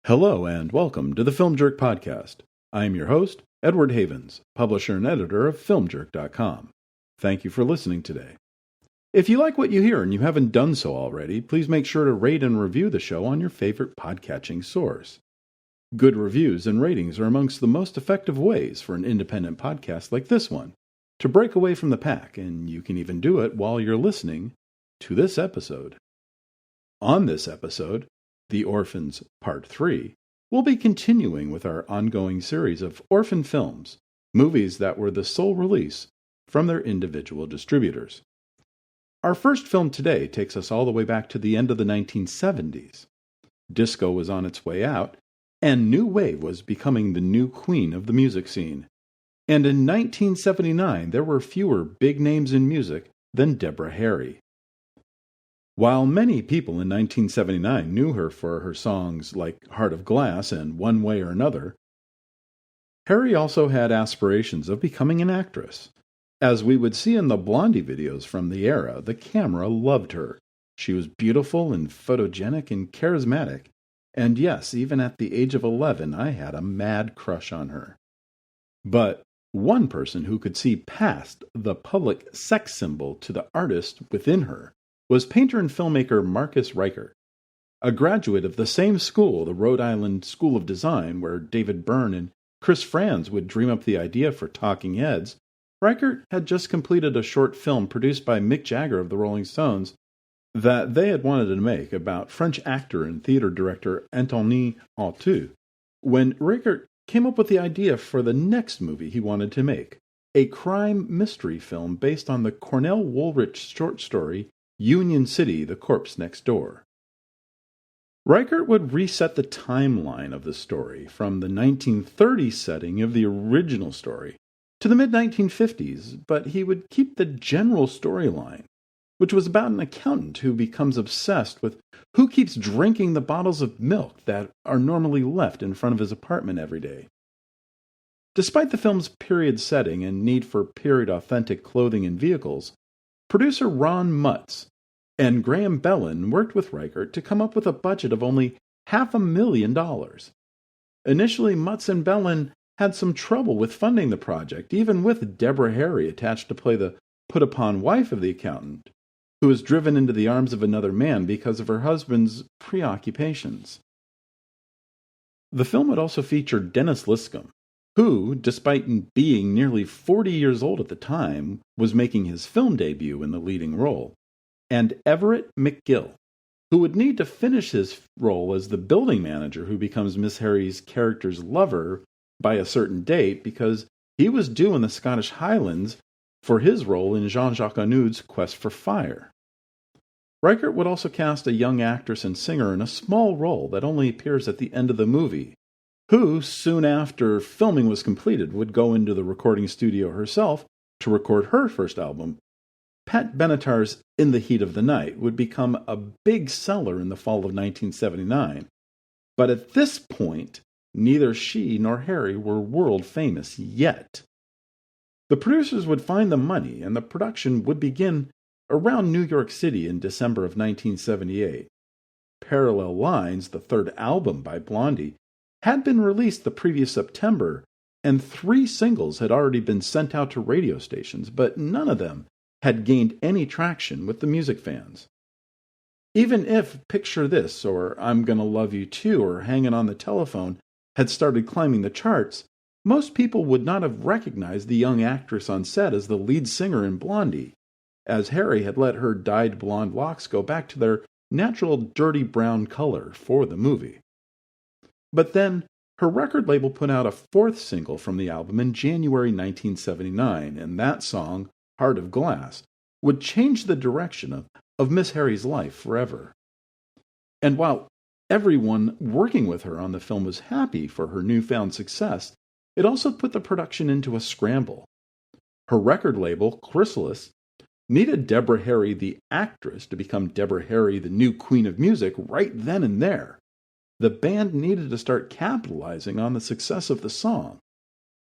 Hello and welcome to the Film Jerk Podcast. I am your host, Edward Havens, publisher and editor of FilmJerk.com. Thank you for listening today. If you like what you hear and you haven't done so already, please make sure to rate and review the show on your favorite podcatching source. Good reviews and ratings are amongst the most effective ways for an independent podcast like this one to break away from the pack, and you can even do it while you're listening to this episode. On this episode, The Orphans Part 3, we'll be continuing with our ongoing series of orphan films, movies that were the sole release from their individual distributors. Our first film today takes us all the way back to the end of the 1970s. Disco was on its way out, and New Wave was becoming the new queen of the music scene. And in 1979, there were fewer big names in music than Deborah Harry. While many people in 1979 knew her for her songs like Heart of Glass and One Way or Another, Harry also had aspirations of becoming an actress. As we would see in the Blondie videos from the era, the camera loved her. She was beautiful and photogenic and charismatic. And yes, even at the age of 11, I had a mad crush on her. But one person who could see past the public sex symbol to the artist within her was painter and filmmaker Marcus Reichert. A graduate of the same school, the Rhode Island School of Design, where David Byrne and Chris Frantz would dream up the idea for Talking Heads, Reichert had just completed a short film produced by Mick Jagger of the Rolling Stones that they had wanted to make about French actor and theater director Antoine Artaud, when Reichert came up with the idea for the next movie he wanted to make, a crime mystery film based on the Cornell Woolrich short story Union City, The Corpse Next Door. Reichert would reset the timeline of the story from the 1930s setting of the original story to the mid-1950s, but he would keep the general storyline, which was about an accountant who becomes obsessed with who keeps drinking the bottles of milk that are normally left in front of his apartment every day. Despite the film's period setting and need for period-authentic clothing and vehicles, producer Ron Mutz and Graham Bellin worked with Reichert to come up with a budget of only $500,000. Initially, Mutz and Bellin had some trouble with funding the project, even with Deborah Harry attached to play the put-upon wife of the accountant, who was driven into the arms of another man because of her husband's preoccupations. The film would also feature Dennis Liscombe, who, despite being nearly 40 years old at the time, was making his film debut in the leading role, and Everett McGill, who would need to finish his role as the building manager who becomes Miss Harry's character's lover by a certain date because he was due in the Scottish Highlands for his role in Jean-Jacques Annaud's Quest for Fire. Reichert would also cast a young actress and singer in a small role that only appears at the end of the movie, who, soon after filming was completed, would go into the recording studio herself to record her first album. Pat Benatar's In the Heat of the Night would become a big seller in the fall of 1979, but at this point, neither she nor Harry were world famous yet. The producers would find the money, and the production would begin around New York City in December of 1978. Parallel Lines, the third album by Blondie, had been released the previous September, and 3 singles had already been sent out to radio stations, but none of them had gained any traction with the music fans. Even if Picture This or I'm Gonna Love You Too or Hanging on the Telephone had started climbing the charts, most people would not have recognized the young actress on set as the lead singer in Blondie, as Harry had let her dyed blonde locks go back to their natural dirty brown color for the movie. But then, her record label put out a 4th single from the album in January 1979, and that song, Heart of Glass, would change the direction of Miss Harry's life forever. And while everyone working with her on the film was happy for her newfound success, it also put the production into a scramble. Her record label, Chrysalis, needed Deborah Harry, the actress, to become Deborah Harry, the new queen of music, right then and there. The band needed to start capitalizing on the success of the song.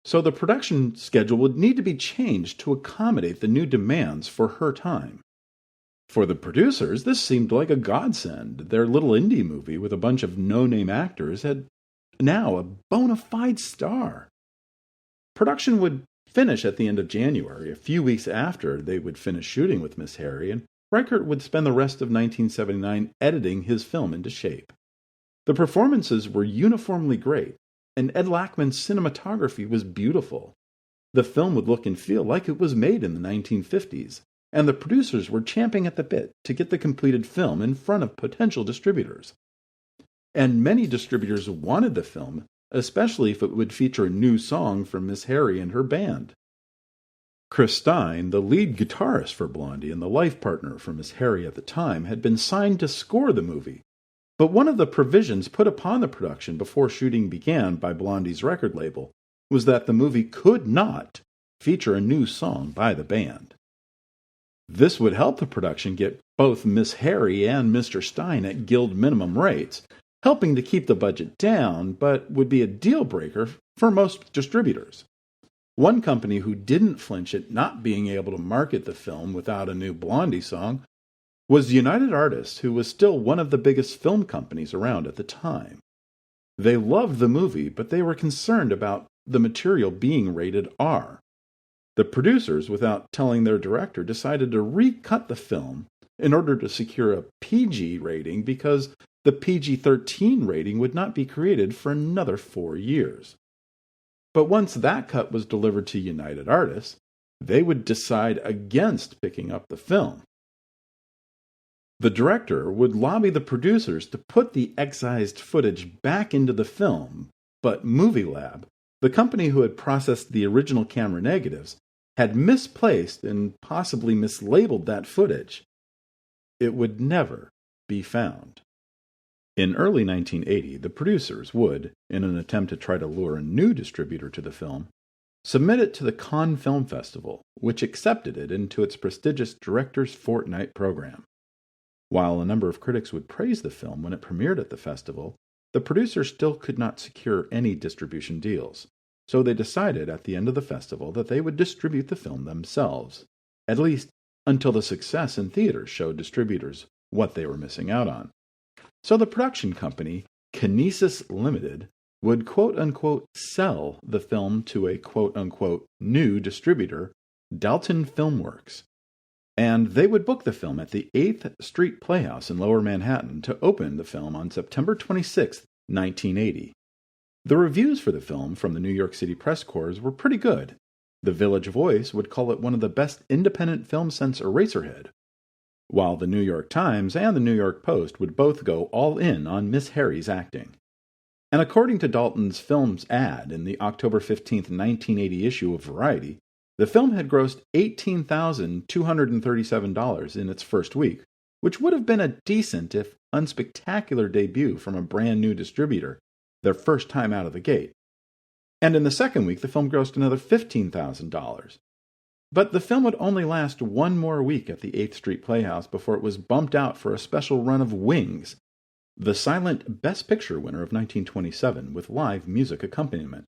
So the production schedule would need to be changed to accommodate the new demands for her time. For the producers, this seemed like a godsend. Their little indie movie with a bunch of no-name actors had now a bona fide star. Production would finish at the end of January, a few weeks after they would finish shooting with Miss Harry, and Reichert would spend the rest of 1979 editing his film into shape. The performances were uniformly great, and Ed Lachman's cinematography was beautiful. The film would look and feel like it was made in the 1950s, and the producers were champing at the bit to get the completed film in front of potential distributors. And many distributors wanted the film, especially if it would feature a new song from Miss Harry and her band. Chris Stein, the lead guitarist for Blondie and the life partner for Miss Harry at the time, had been signed to score the movie. But one of the provisions put upon the production before shooting began by Blondie's record label was that the movie could not feature a new song by the band. This would help the production get both Miss Harry and Mr. Stein at guild minimum rates, helping to keep the budget down, but would be a deal breaker for most distributors. One company who didn't flinch at not being able to market the film without a new Blondie song was United Artists, who was still one of the biggest film companies around at the time. They loved the movie, but they were concerned about the material being rated R. The producers, without telling their director, decided to recut the film in order to secure a PG rating because the PG-13 rating would not be created for another 4 years. But once that cut was delivered to United Artists, they would decide against picking up the film. The director would lobby the producers to put the excised footage back into the film, but Movie Lab, the company who had processed the original camera negatives, had misplaced and possibly mislabeled that footage. It would never be found. In early 1980, the producers would, in an attempt to try to lure a new distributor to the film, submit it to the Cannes Film Festival, which accepted it into its prestigious Director's Fortnight program. While a number of critics would praise the film when it premiered at the festival, the producers still could not secure any distribution deals, so they decided at the end of the festival that they would distribute the film themselves, at least until the success in theaters showed distributors what they were missing out on. So the production company, Kinesis Limited, would quote-unquote sell the film to a quote-unquote new distributor, Dalton Filmworks, and they would book the film at the 8th Street Playhouse in Lower Manhattan to open the film on September 26, 1980. The reviews for the film from the New York City press corps were pretty good. The Village Voice would call it one of the best independent films since Eraserhead, while the New York Times and the New York Post would both go all in on Miss Harry's acting. And according to Dalton's film's ad in the October 15, 1980 issue of Variety, the film had grossed $18,237 in its first week, which would have been a decent if unspectacular debut from a brand new distributor, their first time out of the gate. And in the second week, the film grossed another $15,000. But the film would only last one more week at the 8th Street Playhouse before it was bumped out for a special run of Wings, the silent Best Picture winner of 1927 with live music accompaniment.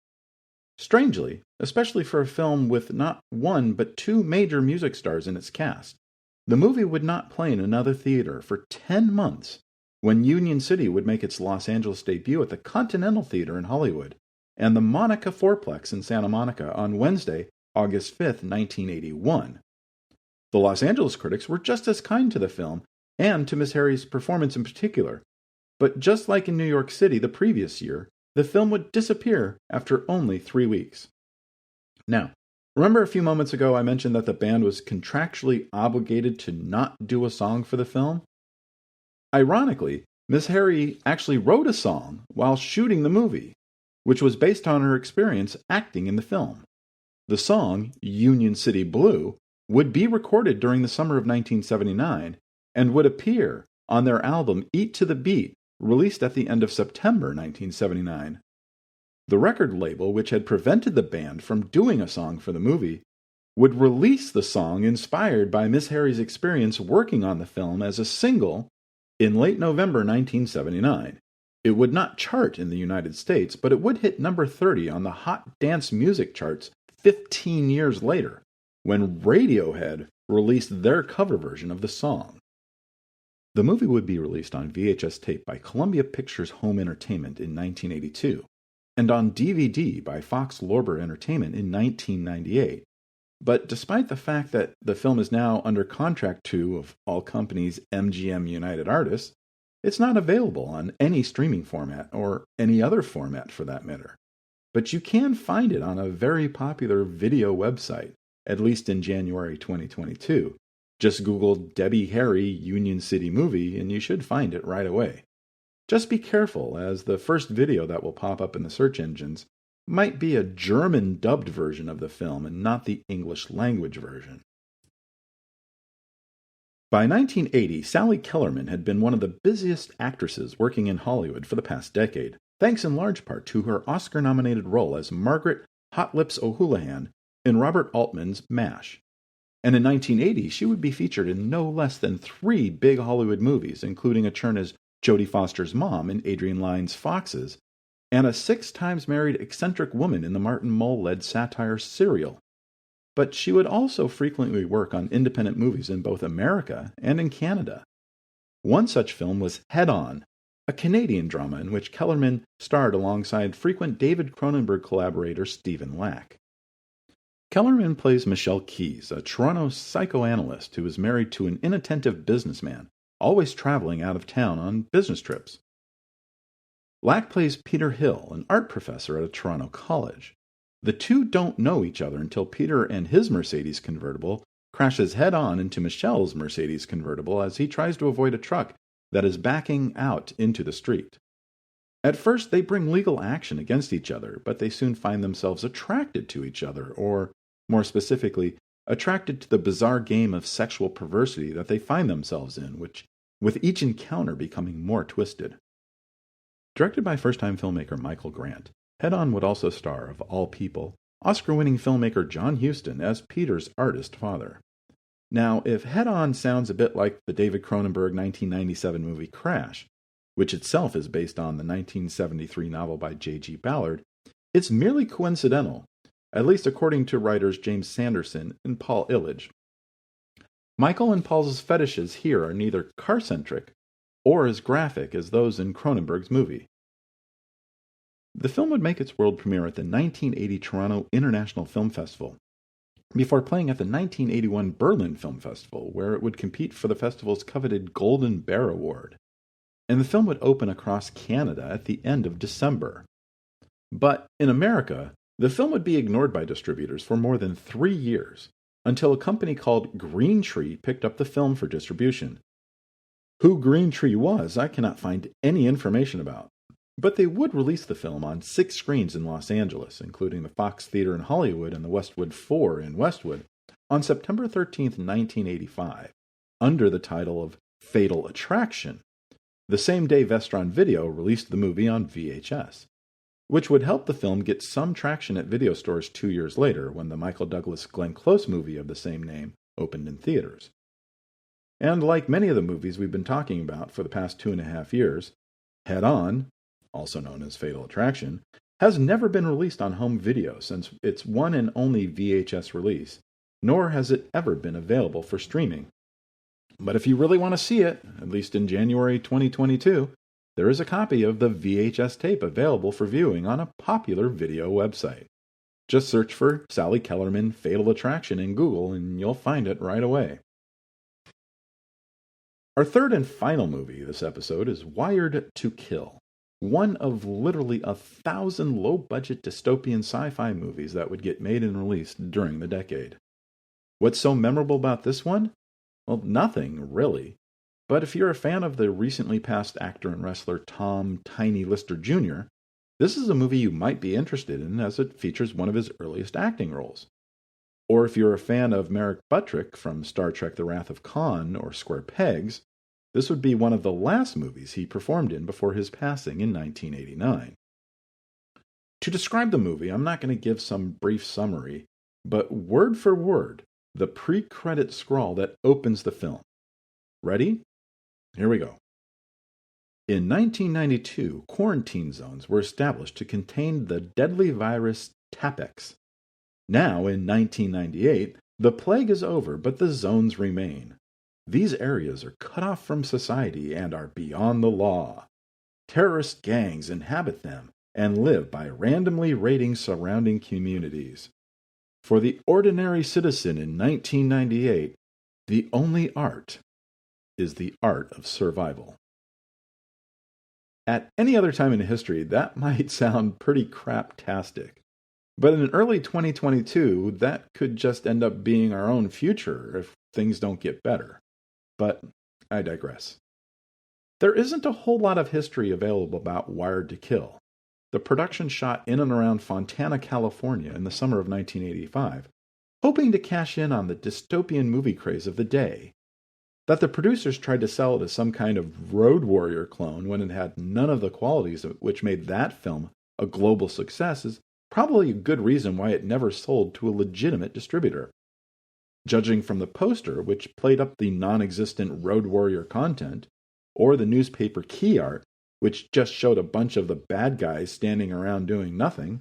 Strangely, especially for a film with not one but two major music stars in its cast, the movie would not play in another theater for 10 months, when Union City would make its Los Angeles debut at the Continental Theater in Hollywood and the Monica Fourplex in Santa Monica on Wednesday, August 5, 1981. The Los Angeles critics were just as kind to the film, and to Miss Harry's performance in particular, but just like in New York City the previous year, the film would disappear after only 3 weeks. Now, remember a few moments ago I mentioned that the band was contractually obligated to not do a song for the film? Ironically, Miss Harry actually wrote a song while shooting the movie, which was based on her experience acting in the film. The song, Union City Blue, would be recorded during the summer of 1979 and would appear on their album Eat to the Beat, released at the end of September 1979. The record label, which had prevented the band from doing a song for the movie, would release the song inspired by Miss Harry's experience working on the film as a single in late November 1979. It would not chart in the United States, but it would hit number 30 on the Hot Dance Music charts 15 years later, when Radiohead released their cover version of the song. The movie would be released on VHS tape by Columbia Pictures Home Entertainment in 1982, and on DVD by Fox Lorber Entertainment in 1998. But despite the fact that the film is now under contract to, of all companies, MGM United Artists, it's not available on any streaming format, or any other format for that matter. But you can find it on a very popular video website, at least in January 2022. Just Google Debbie Harry Union City movie and you should find it right away. Just be careful, as the first video that will pop up in the search engines might be a German dubbed version of the film and not the English language version. By 1980, Sally Kellerman had been one of the busiest actresses working in Hollywood for the past decade, thanks in large part to her Oscar-nominated role as Margaret Hot Lips O'Houlihan in Robert Altman's MASH. And in 1980, she would be featured in no less than 3 big Hollywood movies, including a turn as Jodie Foster's mom in Adrian Lyne's Foxes, and a 6 times married eccentric woman in the Martin Mull-led satire Serial. But she would also frequently work on independent movies in both America and in Canada. One such film was Head On, a Canadian drama in which Kellerman starred alongside frequent David Cronenberg collaborator Stephen Lack. Kellerman plays Michelle Keyes, a Toronto psychoanalyst who is married to an inattentive businessman, always traveling out of town on business trips. Lack plays Peter Hill, an art professor at a Toronto college. The two don't know each other until Peter and his Mercedes convertible crashes head-on into Michelle's Mercedes convertible as he tries to avoid a truck that is backing out into the street. At first, they bring legal action against each other, but they soon find themselves attracted to each other, or, more specifically, attracted to the bizarre game of sexual perversity that they find themselves in, which, with each encounter, becoming more twisted. Directed by first-time filmmaker Michael Grant, Head On would also star, of all people, Oscar-winning filmmaker John Huston as Peter's artist father. Now, if Head On sounds a bit like the David Cronenberg 1997 movie Crash, which itself is based on the 1973 novel by J.G. Ballard, it's merely coincidental, at least according to writers James Sanderson and Paul Illich. Michael and Paul's fetishes here are neither car-centric or as graphic as those in Cronenberg's movie. The film would make its world premiere at the 1980 Toronto International Film Festival, before playing at the 1981 Berlin Film Festival, where it would compete for the festival's coveted Golden Bear Award. And the film would open across Canada at the end of December. But in America, the film would be ignored by distributors for more than 3 years, until a company called Green Tree picked up the film for distribution. Who Green Tree was, I cannot find any information about. But they would release the film on 6 screens in Los Angeles, including the Fox Theater in Hollywood and the Westwood 4 in Westwood, on September 13, 1985, under the title of Fatal Attraction, the same day Vestron Video released the movie on VHS, which would help the film get some traction at video stores 2 years later when the Michael Douglas Glenn Close movie of the same name opened in theaters. And like many of the movies we've been talking about for the past 2.5 years, Head On, also known as Fatal Attraction, has never been released on home video since its one and only VHS release, nor has it ever been available for streaming. But if you really want to see it, at least in January 2022, there is a copy of the VHS tape available for viewing on a popular video website. Just search for Sally Kellerman Fatal Attraction in Google and you'll find it right away. Our third and final movie this episode is Wired to Kill, one of literally 1,000 low-budget dystopian sci-fi movies that would get made and released during the decade. What's so memorable about this one? Well, nothing, really. But if you're a fan of the recently passed actor and wrestler Tom Tiny Lister Jr., this is a movie you might be interested in as it features one of his earliest acting roles. Or if you're a fan of Merrick Buttrick from Star Trek The Wrath of Khan or Square Pegs, this would be one of the last movies he performed in before his passing in 1989. To describe the movie, I'm not going to give some brief summary, but word for word, the pre-credit scrawl that opens the film. Ready? Here we go. In 1992, quarantine zones were established to contain the deadly virus Tapex. Now, in 1998, the plague is over, but the zones remain. These areas are cut off from society and are beyond the law. Terrorist gangs inhabit them and live by randomly raiding surrounding communities. For the ordinary citizen in 1998, the only art is the art of survival. At any other time in history, that might sound pretty craptastic. But in early 2022, that could just end up being our own future if things don't get better. But I digress. There isn't a whole lot of history available about Wired to Kill. The production shot in and around Fontana, California in the summer of 1985, hoping to cash in on the dystopian movie craze of the day. That the producers tried to sell it as some kind of Road Warrior clone when it had none of the qualities which made that film a global success is probably a good reason why it never sold to a legitimate distributor. Judging from the poster, which played up the non-existent Road Warrior content, or the newspaper key art, which just showed a bunch of the bad guys standing around doing nothing,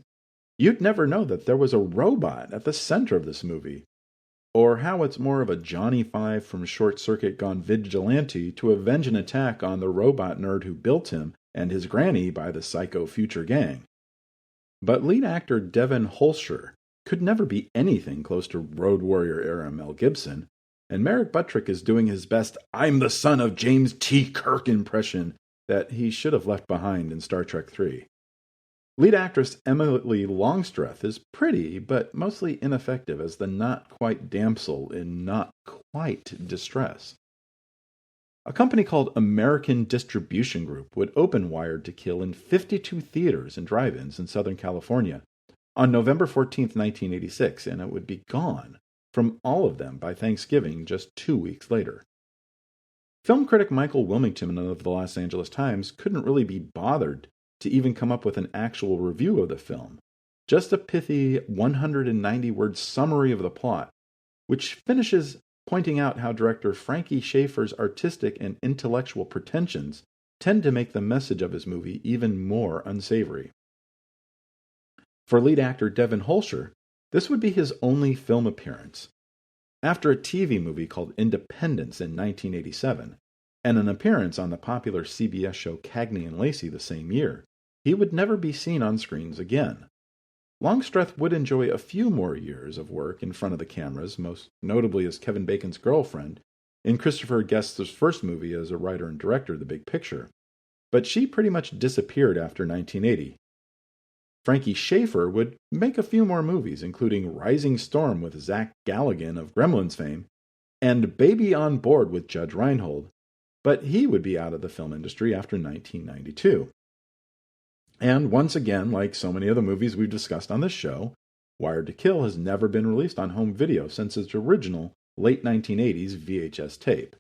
you'd never know that there was a robot at the center of this movie, or how it's more of a Johnny Five from Short Circuit gone vigilante to avenge an attack on the robot nerd who built him and his granny by the psycho future gang. But lead actor Devin Holscher could never be anything close to Road Warrior-era Mel Gibson, and Merrick Buttrick is doing his best "I'm the son of James T. Kirk" impression that he should have left behind in Star Trek III. Lead actress Emily Longstreth is pretty, but mostly ineffective as the not-quite damsel in not-quite distress. A company called American Distribution Group would open Wired to Kill in 52 theaters and drive-ins in Southern California on November 14, 1986, and it would be gone from all of them by Thanksgiving just 2 weeks later. Film critic Michael Wilmington of the Los Angeles Times couldn't really be bothered to even come up with an actual review of the film, just a pithy 190-word summary of the plot, which finishes pointing out how director Frankie Schaeffer's artistic and intellectual pretensions tend to make the message of his movie even more unsavory. For lead actor Devin Holscher, this would be his only film appearance. After a TV movie called Independence in 1987, and an appearance on the popular CBS show Cagney and Lacey the same year, he would never be seen on screens again. Longstreth would enjoy a few more years of work in front of the cameras, most notably as Kevin Bacon's girlfriend in Christopher Guest's first movie as a writer and director, The Big Picture, but she pretty much disappeared after 1980. Frankie Schaeffer would make a few more movies, including Rising Storm with Zach Galligan of Gremlins fame, and Baby on Board with Judge Reinhold, but he would be out of the film industry after 1992. And once again, like so many other movies we've discussed on this show, Wired to Kill has never been released on home video since its original late 1980s VHS tape.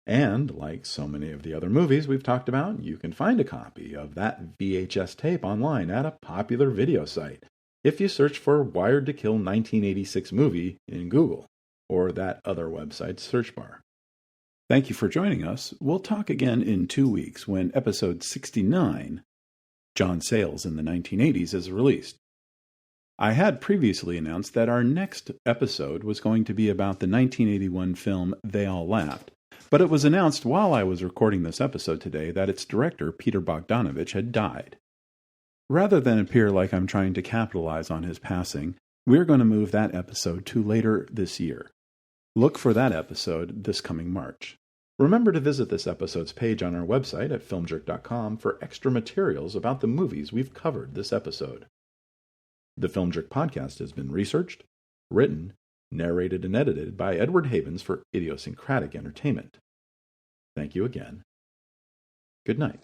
And, like so many of the other movies we've talked about, you can find a copy of that VHS tape online at a popular video site if you search for Wired to Kill 1986 movie in Google, or that other website's search bar. Thank you for joining us. We'll talk again in 2 weeks when episode 69, John Sayles in the 1980s, is released. I had previously announced that our next episode was going to be about the 1981 film They All Laughed, but it was announced while I was recording this episode today that its director, Peter Bogdanovich, had died. Rather than appear like I'm trying to capitalize on his passing, we're going to move that episode to later this year. Look for that episode this coming March. Remember to visit this episode's page on our website at filmjerk.com for extra materials about the movies we've covered this episode. The Film Jerk podcast has been researched, written, narrated, and edited by Edward Havens for Idiosyncratic Entertainment. Thank you again. Good night.